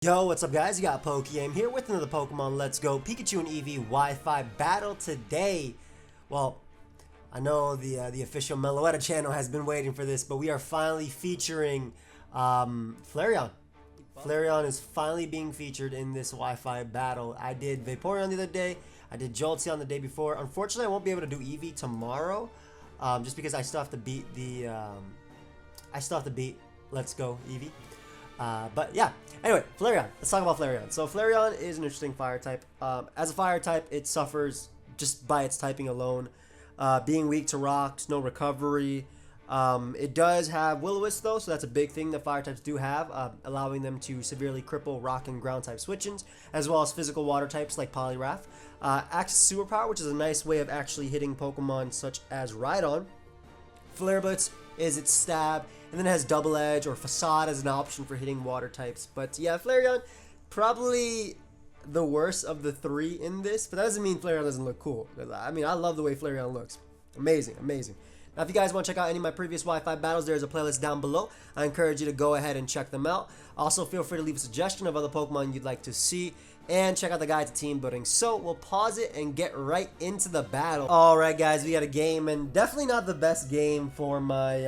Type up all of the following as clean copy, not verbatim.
Yo, what's up guys? You got pokeaim here with another Pokemon Let's Go Pikachu and Eevee Wi-Fi battle today. Well, I know the official Meloetta channel has been waiting for this, but we are finally featuring Flareon. Flareon is finally being featured in this Wi-Fi battle. I did Vaporeon the other day. I did Jolteon the day before. Unfortunately, I won't be able to do Eevee tomorrow, just because I still have to beat the Let's Go Eevee. But yeah, anyway, Flareon. Let's talk about Flareon. So Flareon is an interesting fire type. As a fire type, it suffers just by its typing alone. Being weak to rocks, no recovery. It does have Will-O-Wisp though, so that's a big thing that fire types do have, allowing them to severely cripple rock and ground type switch-ins, as well as physical water types like Poliwrath. Acts as superpower, which is a nice way of actually hitting Pokemon such as Rhydon. Flare Blitz is its stab, and then it has Double Edge or Facade as an option for hitting water types. But yeah, Flareon, probably the worst of the three in this, but that doesn't mean Flareon doesn't look cool. I mean, I love the way Flareon looks. Amazing, amazing. Now, if you guys want to check out any of my previous Wi-Fi battles, there's a playlist down below. I encourage you to go ahead and check them out. Also, feel free to leave a suggestion of other Pokemon you'd like to see, and check out the guide to team building. So, we'll pause it and get right into the battle. Alright guys, we got a game, and definitely not the best game for my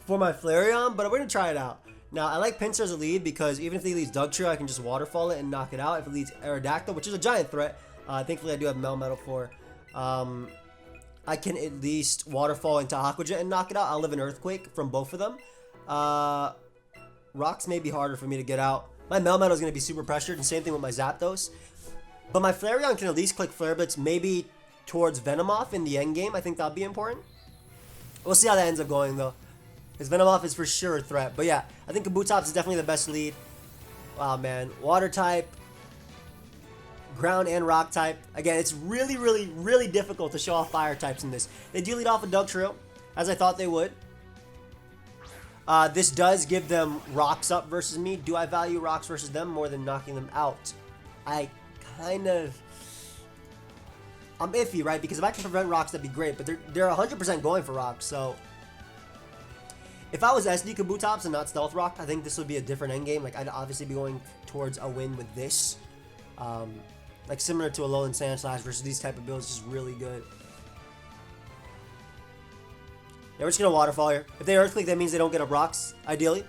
Flareon, but we're going to try it out. Now, I like Pinsir as a lead because even if he leads Dugtrio, I can just waterfall it and knock it out. If it leads Aerodactyl, which is a giant threat, thankfully I do have Melmetal for, I can at least waterfall into Aqua Jet and knock it out. I'll live an Earthquake from both of them. Rocks may be harder for me to get out. My Melmetal is going to be super pressured, and same thing with my Zapdos. But my Flareon can at least click Flare Blitz maybe towards Venomoth in the end game. I think that'll be important. We'll see how that ends up going though, because Venomoth is for sure a threat. But yeah, I think Kabutops is definitely the best lead. Wow, man. Water type, ground and rock type. Again, it's really difficult to show off fire types in this. They do lead off a Dugtrio, as I thought they would. This does give them rocks up versus me. Do I value rocks versus them more than knocking them out? I'm iffy, right? Because if I can prevent rocks, that'd be great. But they're 100% going for rocks, so if I was SD Kabutops and not Stealth Rock, I think this would be a different endgame. Like, I'd obviously be going towards a win with this. Like, similar to a Alolan Sandslash versus these type of builds is really good. Yeah, we're just going to Waterfall here. If they Earthquake, that means they don't get up rocks, ideally.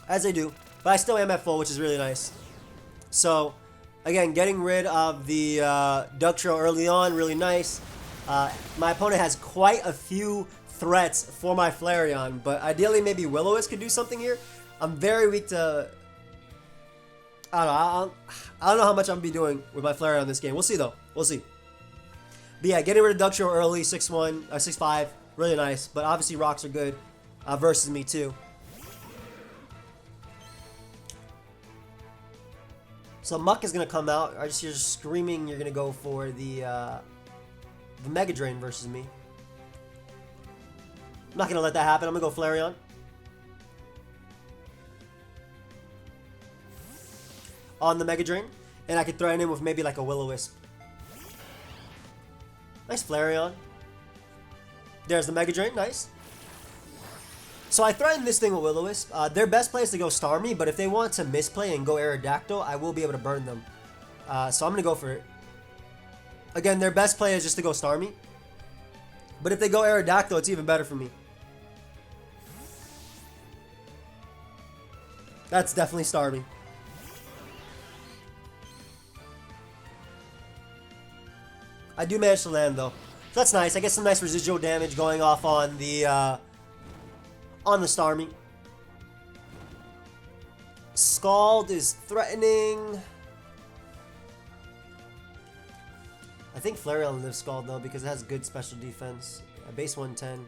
As they do. But I still am at full, which is really nice. So, again, getting rid of the Dugtrio early on, really nice. My opponent has quite a few threats for my Flareon, but ideally maybe Will-O-Wisp could do something here. I'm very weak to... I don't know how much I'm going to be doing with my Flareon in this game. We'll see, though. We'll see. But yeah, getting rid of Dugtrio early, 6-1, 6-5, really nice. But obviously rocks are good versus me, too. So Muck is going to come out. You're just screaming you're going to go for the Mega Drain versus me. I'm not going to let that happen. I'm going to go Flareon. On the Mega Drain. And I could threaten him with maybe like a Will-O-Wisp. Nice Flareon. There's the Mega Drain. Nice. So I threatened this thing with Will-O-Wisp. Their best play is to go Starmie, but if they want to misplay and go Aerodactyl, I will be able to burn them. So I'm going to go for it. Again, their best play is just to go Starmie. But if they go Aerodactyl, it's even better for me. That's definitely Starmie. I do manage to land though. So that's nice. I get some nice residual damage going off on the Starmie. Scald is threatening. I think Flareon lives Scald though because it has good special defense. Base 110.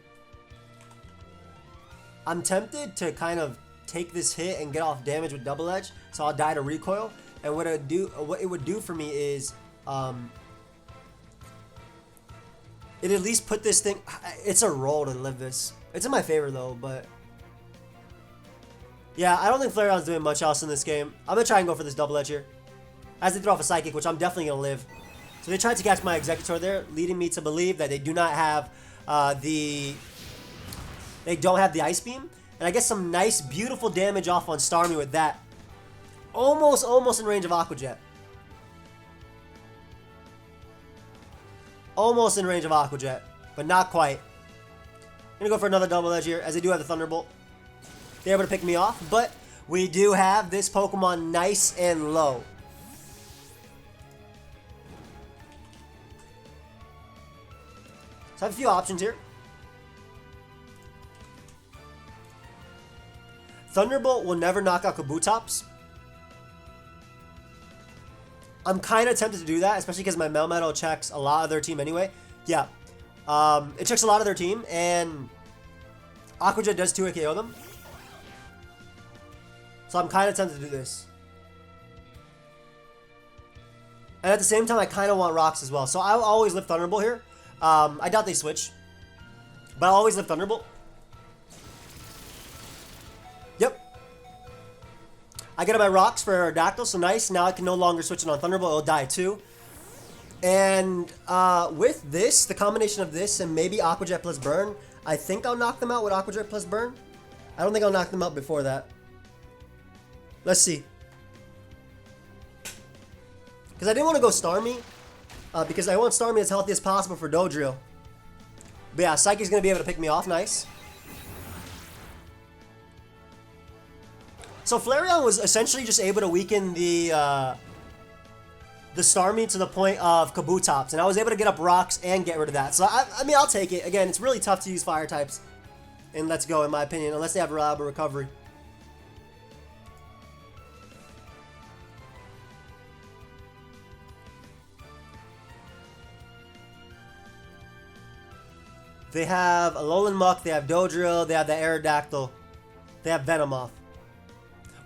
I'm tempted to kind of take this hit and get off damage with Double Edge, so I'll die to recoil. And what it would do for me is it at least put this thing... It's a roll to live this. It's in my favor, though, but... Yeah, I don't think Flareon's doing much else in this game. I'm going to try and go for this Double Edge here. As they throw off a Psychic, which I'm definitely going to live. So they tried to catch my Executor there, leading me to believe that they do not have They don't have the Ice Beam, And I get some nice, beautiful damage off on Starmie with that. Almost in range of Aqua Jet. Almost in range of Aqua Jet, but not quite. I'm going to go for another double edge here, as they do have the Thunderbolt. They're able to pick me off, but we do have this Pokemon nice and low. So I have a few options here. Thunderbolt will never knock out Kabutops. I'm kind of tempted to do that, especially because my Melmetal checks a lot of their team anyway. Yeah. It checks a lot of their team, and Aqua Jet does 2-hit KO them. So I'm kind of tempted to do this. And at the same time, I kind of want Rocks as well. So I'll always live Thunderbolt here. I doubt they switch. But I'll always live Thunderbolt. Yep. I get my Rocks for Aerodactyl, so nice. Now I can no longer switch it on Thunderbolt. It'll die too. And with this, the combination of this and maybe Aqua Jet plus Burn, I think I'll knock them out with Aqua Jet plus Burn. I don't think I'll knock them out before that. Let's see. Because I didn't want to go Starmie. Because I want Starmie as healthy as possible for Dodrio. But yeah, Psyche's going to be able to pick me off. Nice. So Flareon was essentially just able to weaken the Starmie to the point of Kabutops. And I was able to get up Rocks and get rid of that. So, I mean, I'll take it. Again, it's really tough to use Fire types in Let's Go, in my opinion, unless they have reliable recovery. They have Alolan Muck, they have Dodrio, they have the Aerodactyl, they have Venomoth.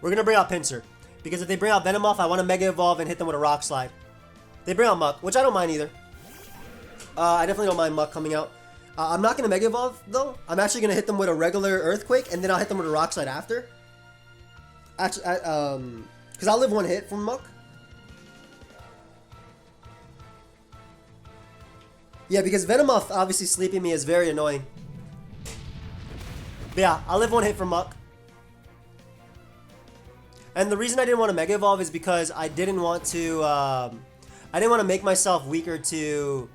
We're going to bring out Pinsir, because if they bring out Venomoth, I want to Mega Evolve and hit them with a Rock Slide. They bring out Muck, which I don't mind either. I definitely don't mind Muck coming out. I'm not going to Mega Evolve, though. I'm actually going to hit them with a regular Earthquake, and then I'll hit them with a Rock Slide after. Actually, because I'll live one hit from Muck. Yeah, because Venomoth obviously sleeping me is very annoying. But yeah, I'll live one hit from Muck. And the reason I didn't want to Mega Evolve is because I didn't want to make myself weaker to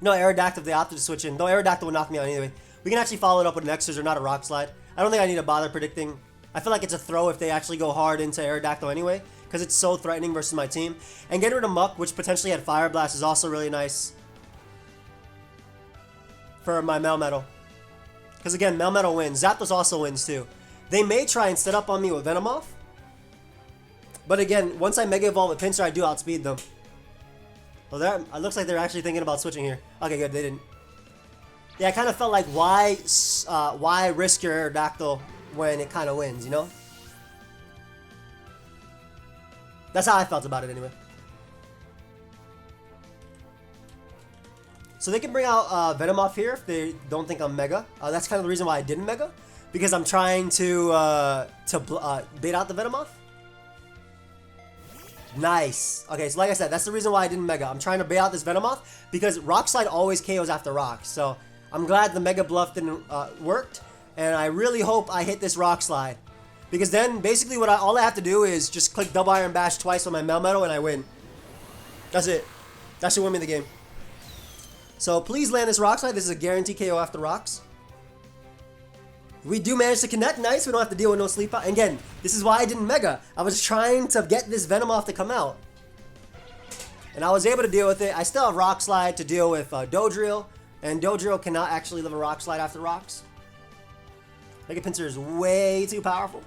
Aerodactyl if they opted to switch in. Though Aerodactyl would knock me out anyway. We can actually follow it up with an X-Scissor or not a Rock Slide. I don't think I need to bother predicting. I feel like it's a throw if they actually go hard into Aerodactyl anyway, because it's so threatening versus my team. And getting rid of Muck, which potentially had Fire Blast, is also really nice for my Melmetal. Because again, Melmetal wins. Zapdos also wins too. They may try and set up on me with Venomoth. But again, once I Mega Evolve with Pinsir, I do outspeed them. Well, it looks like they're actually thinking about switching here. Okay, good. They didn't. Yeah, I kind of felt like, why risk your Aerodactyl when it kind of wins, you know? That's how I felt about it anyway. So they can bring out Venomoth here if they don't think I'm Mega. That's kind of the reason why I didn't Mega. Because I'm trying to bait out the Venomoth. Nice. Okay, so like I said, that's the reason why I didn't Mega. I'm trying to bait out this Venomoth because Rock Slide always KOs after Rock. So I'm glad the Mega Bluff didn't worked. And I really hope I hit this Rock Slide. Because then basically all I have to do is just click Double Iron Bash twice on my Melmetal and I win. That's it. That should win me the game. So please land this Rock Slide. This is a guaranteed KO after Rocks. We do manage to connect. Nice. We don't have to deal with no sleep out. And again, this is why I didn't Mega. I was trying to get this Venomoth to come out. And I was able to deal with it. I still have Rock Slide to deal with Dodrio. And Dodrio cannot actually live a Rock Slide after Rocks. Mega Pinsir is way too powerful.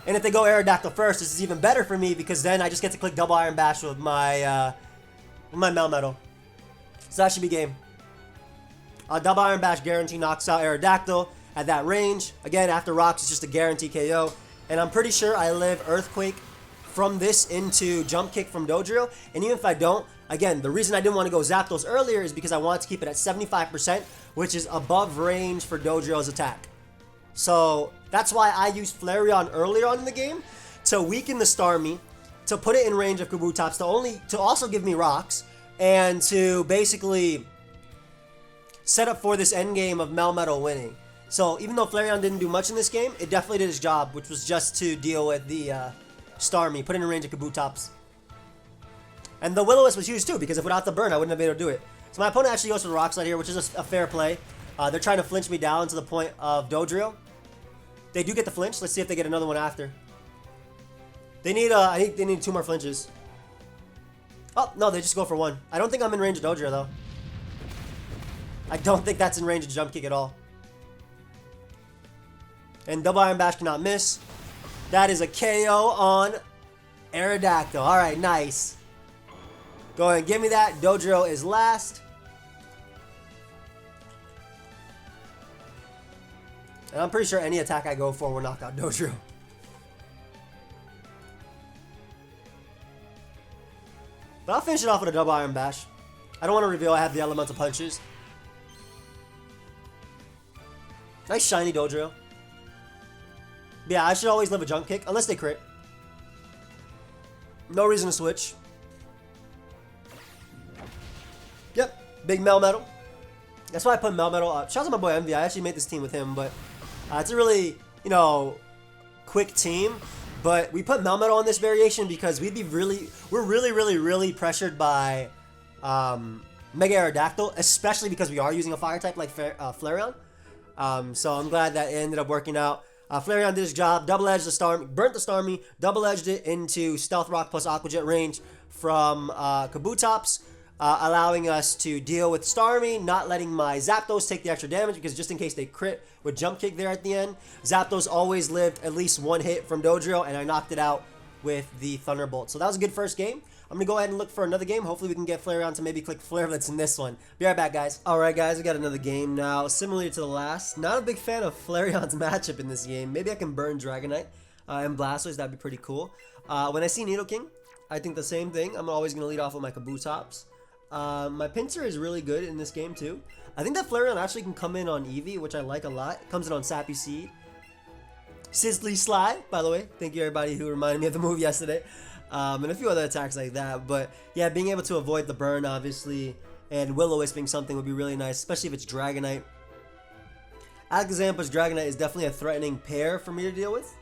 And if they go Aerodactyl first, this is even better for me because then I just get to click Double Iron Bash with my Melmetal. So that should be game. Double Iron Bash guarantee knocks out Aerodactyl at that range. Again, after Rocks, it's just a guarantee KO. And I'm pretty sure I live Earthquake from this into Jump Kick from Dodrio. And even if I don't, again, the reason I didn't want to go Zapdos earlier is because I wanted to keep it at 75%, which is above range for Dodrio's attack. So that's why I used Flareon earlier on in the game to weaken the Starmie, to put it in range of Kabutops, to also give me Rocks, and to basically set up for this end game of Melmetal winning. So even though Flareon didn't do much in this game, it definitely did its job, which was just to deal with the Starmie, put it in range of Kabutops. And the Will-O-Wisp was huge too, because if without the burn, I wouldn't have been able to do it. So my opponent actually goes for the Rock Slide here, which is a fair play. They're trying to flinch me down to the point of Dodrio. They do get the flinch. Let's see if they get another one after. They need, I think they need 2 more flinches. Oh, no, they just go for 1. I don't think I'm in range of Dodrio, though. I don't think that's in range of Jump Kick at all. And Double Iron Bash cannot miss. That is a KO on Aerodactyl. Alright, nice. Go ahead and give me that. Dodrio is last. And I'm pretty sure any attack I go for will knock out Dodrio. But I'll finish it off with a Double Iron Bash. I don't want to reveal I have the Elemental Punches. Nice shiny Dodrio. But yeah, I should always live a Jump Kick, unless they crit. No reason to switch. Yep, big Melmetal. That's why I put Melmetal up. Shout out to my boy MV. I actually made this team with him, but it's a really, you know, quick team. But we put Melmetal on this variation because we're really pressured by Mega Aerodactyl, especially because we are using a fire type like Flareon. So I'm glad that it ended up working out. Flareon did his job, double-edged the Starmie, burnt the Starmie, double-edged it into Stealth Rock plus Aqua Jet range from Kabutops, allowing us to deal with Starmie, not letting my Zapdos take the extra damage, because just in case they crit with Jump Kick there at the end. Zapdos always lived at least 1 hit from Dodrio, and I knocked it out with the Thunderbolt. So that was a good first game. I'm going to go ahead and look for another game. Hopefully we can get Flareon to maybe click Flare Blitz in this one. Be right back, guys. Alright, guys, we got another game now. Similar to the last. Not a big fan of Flareon's matchup in this game. Maybe I can burn Dragonite and Blastoise. That'd be pretty cool. When I see Nidoking, I think the same thing. I'm always going to lead off with my Kabutops. My Pinsir is really good in this game, too. I think that Flareon actually can come in on Eevee, which I like a lot. It comes in on Sappy Seed. Sizzly Slide, by the way. Thank you, everybody who reminded me of the move yesterday. And a few other attacks like that. But yeah, being able to avoid the burn, obviously, and Will-O-Wisping something would be really nice, especially if it's Dragonite. Alakazampa's Dragonite is definitely a threatening pair for me to deal with.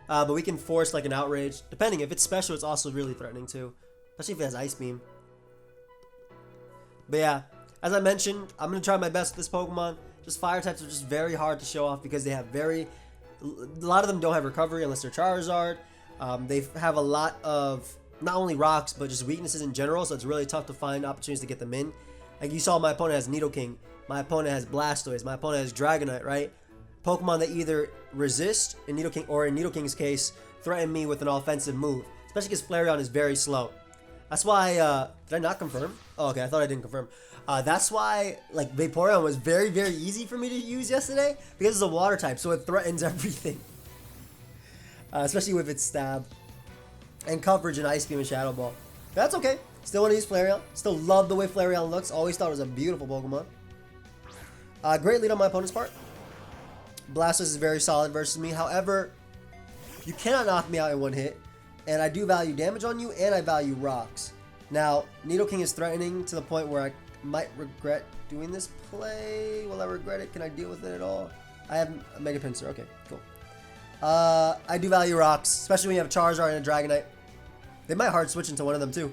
But we can force like an Outrage. Depending, if it's special, it's also really threatening too. Especially if it has Ice Beam. But yeah, as I mentioned, I'm going to try my best with this Pokemon. Just fire types are just very hard to show off because they have a lot of them don't have recovery unless they're Charizard. They have a lot of not only rocks, but just weaknesses in general, so it's really tough to find opportunities to get them in. Like you saw, my opponent has Nidoking, my opponent has Blastoise, my opponent has Dragonite, right? Pokemon that either resist in Nidoking, or in Nidoking's case, threaten me with an offensive move, especially because Flareon is very slow. That's why, did I not confirm? Oh, okay, I thought I didn't confirm. That's why, like, Vaporeon was very, very easy for me to use yesterday, because it's a water type, so it threatens everything. Especially with its stab and coverage and Ice Beam and Shadow Ball. But that's okay. Still want to use Flareon. Still love the way Flareon looks. Always thought it was a beautiful Pokemon. Great lead on my opponent's part. Blastoise is very solid versus me. However, you cannot knock me out in 1 hit. And I do value damage on you, and I value rocks. Now, Nidoking is threatening to the point where I might regret doing this play. Will I regret it? Can I deal with it at all? I have a Mega Pinsir. Okay, cool. I do value rocks, especially when you have a Charizard and a Dragonite. They might hard switch into one of them too.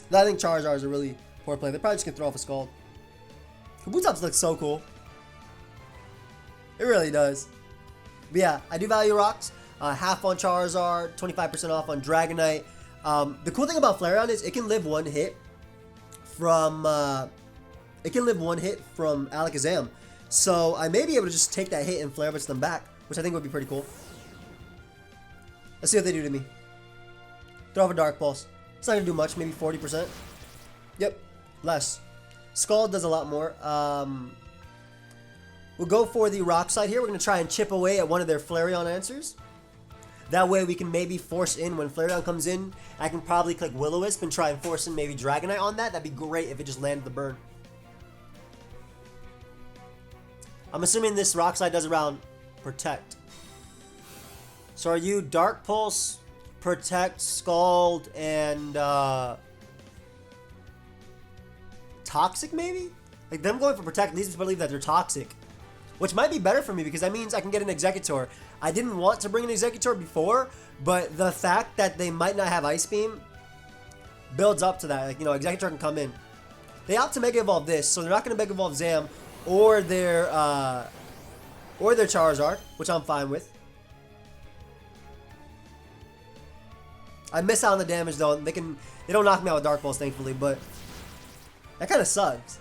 But I think Charizard is a really poor play. They probably just can throw off a Scald. Kabutops looks so cool. It really does. But yeah, I do value rocks. Half on Charizard, 25% off on Dragonite. The cool thing about Flareon is it can live 1 hit from Alakazam. So I may be able to just take that hit and Flare Blitz them back, which I think would be pretty cool. Let's see what they do to me. Throw off a Dark Pulse. It's not going to do much, maybe 40%. Yep, less. Scald does a lot more. We'll go for the Rock Slide here. We're going to try and chip away at one of their Flareon answers. That way we can maybe force in when Flareon comes in. I can probably click Will-O-Wisp and try and force in maybe Dragonite on that. That'd be great if it just landed the burn. I'm assuming this Rock Slide does around Protect. So are you Dark Pulse, Protect, Scald, and Toxic maybe? Like, them going for Protect leads me to believe that they're toxic. Which might be better for me because that means I can get an Executor. I didn't want to bring an Executor before, but the fact that they might not have Ice Beam builds up to that. Like, you know, Executor can come in. They opt to Mega Evolve this, so they're not going to Mega Evolve Zam or their Charizard, which I'm fine with. I miss out on the damage though. They don't knock me out with Dark Pulse, thankfully, but that kind of sucks.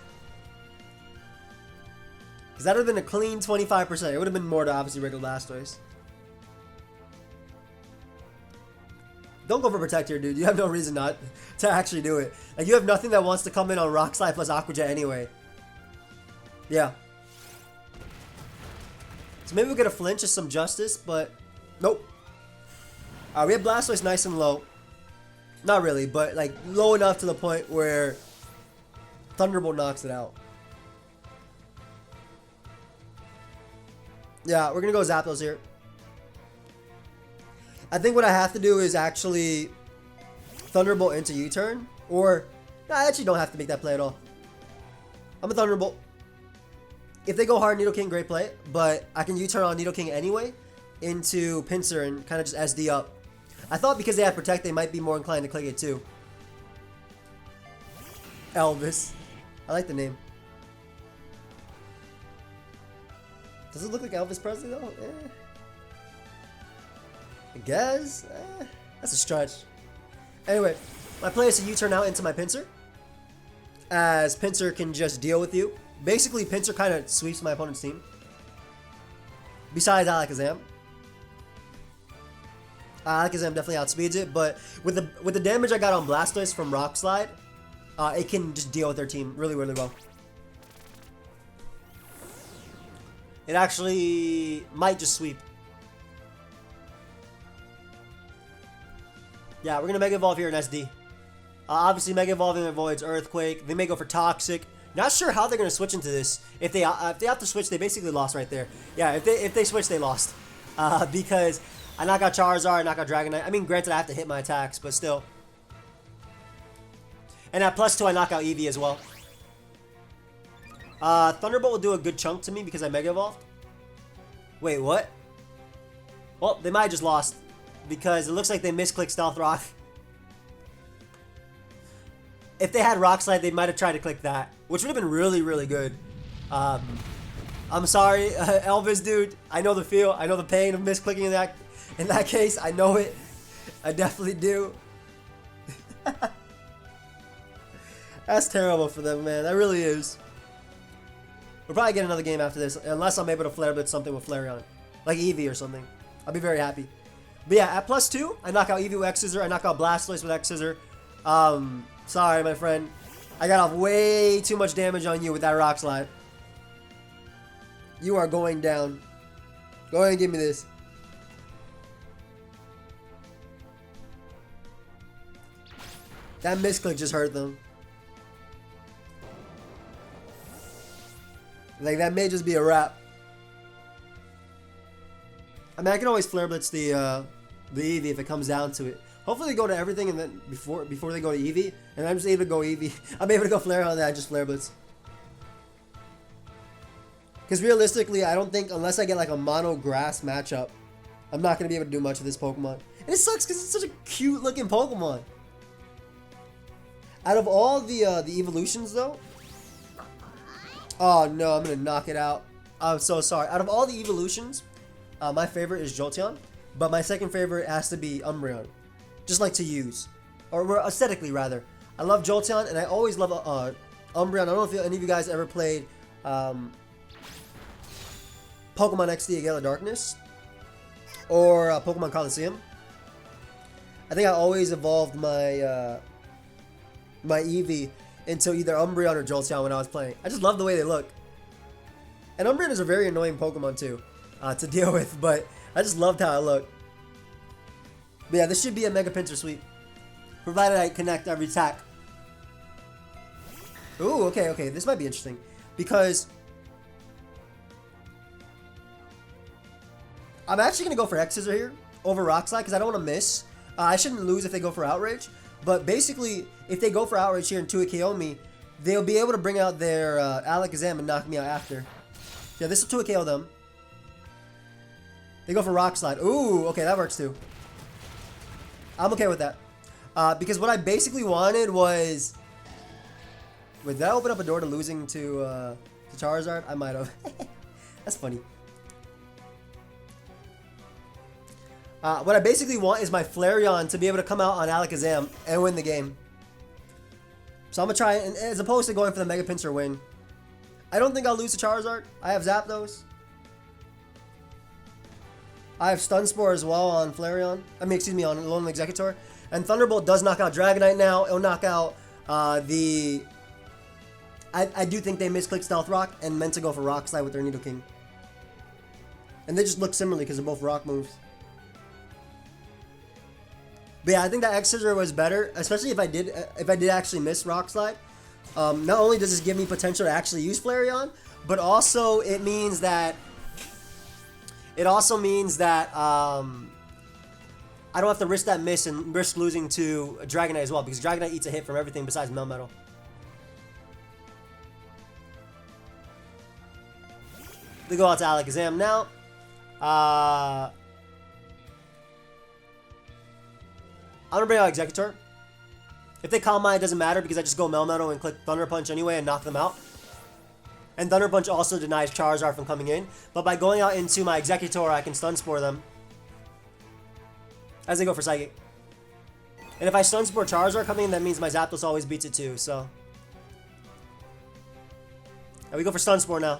Because that would have been a clean 25%. It would have been more to obviously regular Blastoise. Don't go for Protect here, dude. You have no reason not to actually do it. Like, you have nothing that wants to come in on Rock Slide plus Aqua Jet anyway. Yeah. So maybe we'll get a flinch as some justice, but nope. We have Blastoise nice and low. Not really, but like low enough to the point where Thunderbolt knocks it out. Yeah, we're going to go Zapdos here. I think what I have to do is actually Thunderbolt into U-turn. Or, no, I actually don't have to make that play at all. I'm a Thunderbolt. If they go hard, Nidoking, great play. But I can U-turn on Nidoking anyway into Pinsir and kind of just SD up. I thought because they had Protect, they might be more inclined to click it too. Elvis. I like the name. Does it look like Elvis Presley though? I guess. That's a stretch. Anyway, my play is to U-turn out into my Pinsir. As Pinsir can just deal with you. Basically, Pinsir kind of sweeps my opponent's team. Besides Alakazam. Alakazam definitely outspeeds it, but with the damage I got on Blastoise from Rock Slide, it can just deal with their team really, really well. It actually might just sweep. Yeah, we're going to Mega Evolve here in SD. Obviously, Mega Evolving avoids Earthquake. They may go for Toxic. Not sure how they're going to switch into this. If they have to switch, they basically lost right there. Yeah, if they switch, they lost. Because I knock out Charizard, I knock out Dragonite. I mean, granted, I have to hit my attacks, but still. And at +2, I knock out Eevee as well. Thunderbolt will do a good chunk to me because I Mega Evolved. Wait, what? Well, they might have just lost. Because it looks like they misclicked Stealth Rock. If they had Rock Slide, they might have tried to click that. Which would have been really, really good. I'm sorry, Elvis, dude. I know the feel. I know the pain of misclicking in that case. I know it. I definitely do. That's terrible for them, man. That really is. We'll probably get another game after this. Unless I'm able to Flare Blitz something with Flareon. Like Eevee or something. I'll be very happy. But yeah, at +2, I knock out Eevee with X-Scissor. I knock out Blastoise with X-Scissor. Sorry, my friend. I got off way too much damage on you with that Rock Slide. You are going down. Go ahead and give me this. That misclick just hurt them. Like, that may just be a wrap. I mean, I can always Flare Blitz the Eevee if it comes down to it. Hopefully they go to everything and then before they go to Eevee. And I'm just able to go Eevee. I'm able to go Flareon and then I just Flare Blitz. Because realistically, I don't think, unless I get like a mono grass matchup, I'm not going to be able to do much of this Pokemon. And it sucks because it's such a cute looking Pokemon. Out of all the evolutions though. Oh no, I'm going to knock it out. I'm so sorry. Out of all the evolutions, my favorite is Jolteon. But my second favorite has to be Umbreon. Just like to use. Or aesthetically rather. I love Jolteon and I always love Umbreon. I don't know if any of you guys ever played Pokemon XD A Gale of Darkness. Or Pokemon Coliseum. I think I always evolved my my Eevee into either Umbreon or Jolteon when I was playing. I just love the way they look. And Umbreon is a very annoying Pokemon too to deal with, but I just loved how it looked. But yeah, this should be a Mega Pinsir sweep. Provided I connect every attack. Ooh, okay. This might be interesting. Because I'm actually going to go for X-Scissor here over Rock Slide because I don't want to miss. I shouldn't lose if they go for Outrage. But basically, if they go for Outrage here and 2-hit KO me, they'll be able to bring out their Alakazam and knock me out after. Yeah, this will 2 KO them. They go for Rock Slide. Ooh, okay, that works too. I'm okay with that. Because what I basically wanted was... Would that open up a door to losing to Charizard? I might have. That's funny. What I basically want is my Flareon to be able to come out on Alakazam and win the game. So I'm going to try, and as opposed to going for the Mega Pincer win. I don't think I'll lose to Charizard. I have Zapdos. I have Stun Spore as well on Flareon. I mean, excuse me, on Lone Executor. And Thunderbolt does knock out Dragonite now. It'll knock out the... I do think they misclicked Stealth Rock and meant to go for Rock Slide with their Nidoking. And they just look similarly because they're both rock moves. But yeah, I think that X-Scissor was better, especially if I did actually miss Rock Slide. Not only does this give me potential to actually use Flareon, but also it means that I don't have to risk that miss and risk losing to Dragonite as well, because Dragonite eats a hit from everything besides Melmetal. They go out to Alakazam now. I'm gonna bring out Executor. If they Calm Mind, it doesn't matter because I just go Melmetal and click Thunder Punch anyway and knock them out. And Thunder Punch also denies Charizard from coming in. But by going out into my Executor, I can Stun Spore them as they go for Psychic. And if I Stun Spore Charizard coming in, that means my Zapdos always beats it too, so. And we go for Stun Spore now.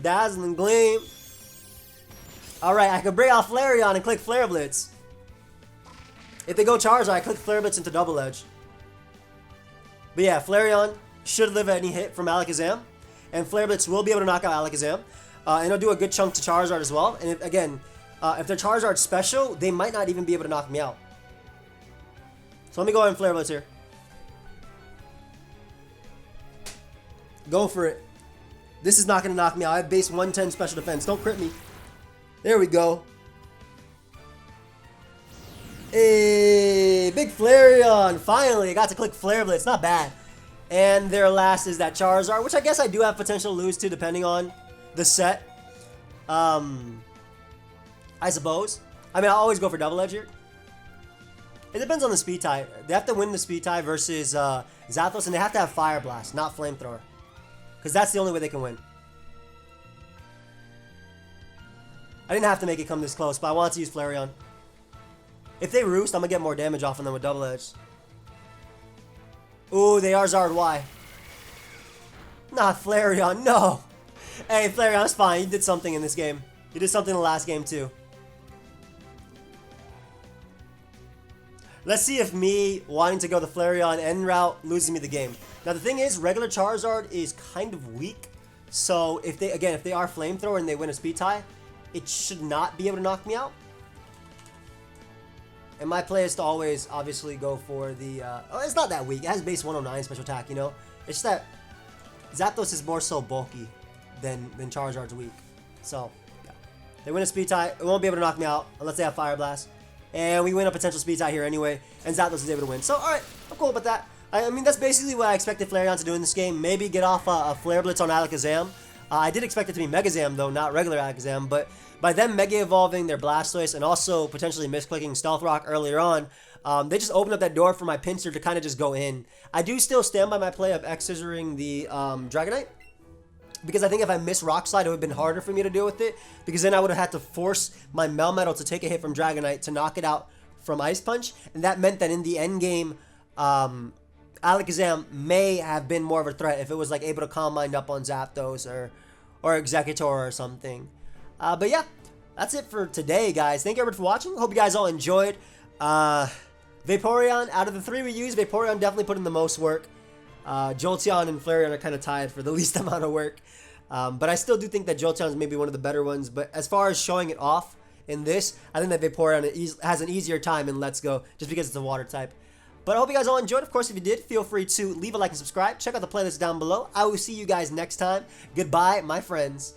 Dazzling Gleam. Alright, I can bring out Flareon and click Flare Blitz. If they go Charizard, I click Flare Blitz into Double Edge. But yeah, Flareon should live any hit from Alakazam. And Flare Blitz will be able to knock out Alakazam. And it'll do a good chunk to Charizard as well. And if, again, if they're Charizard special, they might not even be able to knock me out. So let me go ahead and Flare Blitz here. Go for it. This is not going to knock me out. I have base 110 special defense. Don't crit me. There we go. Hey, big Flareon. Finally, I got to click Flare Blitz. Not bad. And their last is that Charizard, which I guess I do have potential to lose to depending on the set. I suppose. I mean, I'll always go for Double Edge here. It depends on the speed tie. They have to win the speed tie versus Zapdos, and they have to have Fire Blast, not Flamethrower. Because that's the only way they can win. I didn't have to make it come this close, but I wanted to use Flareon. If they Roost, I'm going to get more damage off of them with Double Edge. Ooh, they are Zard Y. Not Flareon, no. Hey, Flareon, it's fine. You did something in this game. You did something in the last game, too. Let's see if me wanting to go the Flareon end route loses me the game. Now, the thing is, regular Charizard is kind of weak. So, if they are Flamethrower and they win a speed tie, it should not be able to knock me out. And my play is to always, obviously, go for the... oh, it's not that weak. It has base 109 special attack, you know? It's just that Zapdos is more so bulky than Charizard's weak. So, yeah. They win a speed tie. It won't be able to knock me out unless they have Fire Blast. And we win a potential speed tie here anyway. And Zapdos is able to win. So, alright. I'm cool with that. I mean, that's basically what I expected Flareon to do in this game. Maybe get off a Flare Blitz on Alakazam. I did expect it to be Megazam, though, not regular Alakazam. But by them Mega Evolving their Blastoise and also potentially misclicking Stealth Rock earlier on, they just opened up that door for my Pinsir to kind of just go in. I do still stand by my play of X-Scissoring the Dragonite. Because I think if I miss Rock Slide, it would have been harder for me to deal with it. Because then I would have had to force my Melmetal to take a hit from Dragonite to knock it out from Ice Punch. And that meant that in the end game, Alakazam may have been more of a threat if it was like able to Calm Mind up on Zapdos or Executor or something. But yeah, that's it for today, guys. Thank you everyone for watching. Hope you guys all enjoyed. Vaporeon, out of the three we used, Vaporeon definitely put in the most work. Jolteon and Flareon are kind of tied for the least amount of work. But I still do think that Jolteon is maybe one of the better ones. But as far as showing it off in this, I think that Vaporeon has an easier time in Let's Go just because it's a water type. But I hope you guys all enjoyed. Of course, if you did, feel free to leave a like and subscribe. Check out the playlist down below. I will see you guys next time. Goodbye, my friends.